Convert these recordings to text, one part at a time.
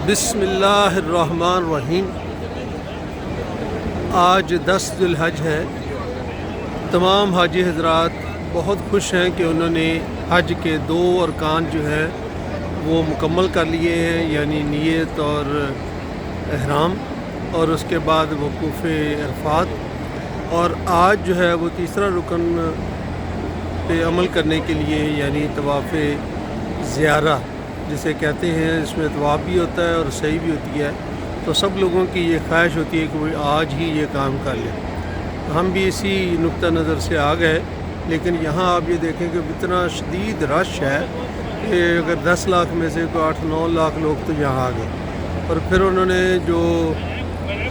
بسم اللہ الرحمن الرحیم۔ آج 10 ذی الحج ہے۔ تمام حاجی حضرات بہت خوش ہیں کہ انہوں نے حج کے 2 ارکان جو ہے وہ مکمل کر لیے ہیں، یعنی نیت اور احرام، اور اس کے بعد وقوف عرفات، اور آج جو ہے وہ تیسرا رکن پہ عمل کرنے کے لیے، یعنی طواف زیارہ جسے کہتے ہیں، اس میں طواف بھی ہوتا ہے اور سعی بھی ہوتی ہے۔ تو سب لوگوں کی یہ خواہش ہوتی ہے کہ وہ آج ہی یہ کام کر لیں۔ ہم بھی اسی نقطہ نظر سے آ گئے، لیکن یہاں آپ یہ دیکھیں کہ اتنا شدید رش ہے کہ اگر 10 لاکھ میں سے کوئی 8-9 لاکھ لوگ تو یہاں آ گئے۔ اور پھر انہوں نے جو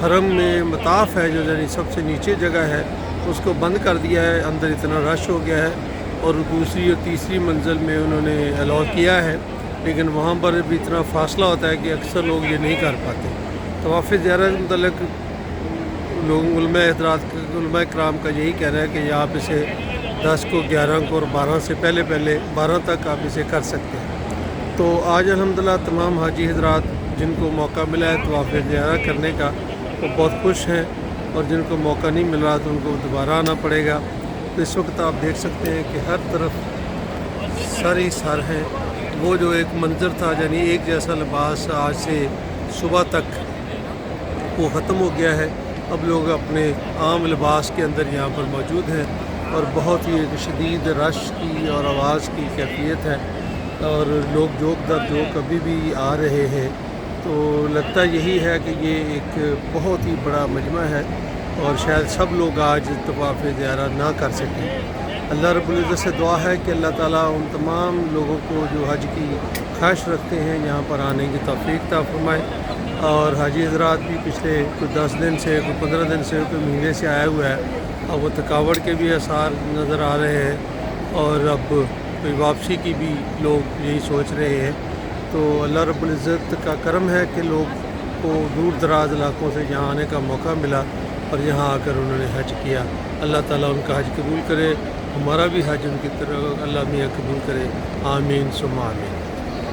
حرم میں مطاف ہے، جو یعنی سب سے نیچے جگہ ہے، اس کو بند کر دیا ہے، اندر اتنا رش ہو گیا ہے، اور دوسری اور تیسری منزل میں انہوں نے الاؤ کیا ہے، لیکن وہاں پر بھی اتنا فاصلہ ہوتا ہے کہ اکثر لوگ یہ نہیں کر پاتے۔ طواف زیارہ کے متعلق لوگ علماء کرام کا یہی کہنا ہے کہ آپ اسے 10 کو 11 کو اور 12 سے پہلے 12 تک آپ اسے کر سکتے ہیں۔ تو آج الحمدللہ تمام حاجی حضرات جن کو موقع ملا ہے طواف زیارہ کرنے کا وہ بہت خوش ہیں، اور جن کو موقع نہیں مل رہا تو ان کو دوبارہ آنا پڑے گا۔ تو اس وقت آپ دیکھ سکتے ہیں کہ ہر طرف سر ہی سر ہیں۔ وہ جو ایک منظر تھا، یعنی ایک جیسا لباس آج سے صبح تک وہ ختم ہو گیا ہے۔ اب لوگ اپنے عام لباس کے اندر یہاں پر موجود ہیں، اور بہت ہی ایک شدید رش کی اور آواز کی کیفیت ہے، اور لوگ جوک در جوک ابھی بھی آ رہے ہیں۔ تو لگتا یہی ہے کہ یہ ایک بہت ہی بڑا مجمع ہے، اور شاید سب لوگ آج طواف زیارہ نہ کر سکیں۔ اللہ رب العزت سے دعا ہے کہ اللہ تعالیٰ ان تمام لوگوں کو جو حج کی خواہش رکھتے ہیں یہاں پر آنے کی توفیق عطا فرمائے۔ اور حاجی حضرات بھی پچھلے کوئی 10 دن سے، کوئی 15 دن سے، کوئی مہینے سے آیا ہوا ہے، اب وہ تھکاوٹ کے بھی آثار نظر آ رہے ہیں، اور اب کوئی واپسی کی بھی لوگ یہی سوچ رہے ہیں۔ تو اللہ رب العزت کا کرم ہے کہ لوگ کو دور دراز علاقوں سے یہاں آنے کا موقع ملا، اور یہاں آ کر انہوں نے حج کیا۔ اللہ تعالیٰ ان کا حج قبول کرے، ہمارا بھی حج ان کی طرح اللہ میاں قبول کرے، آمین ثم آمین۔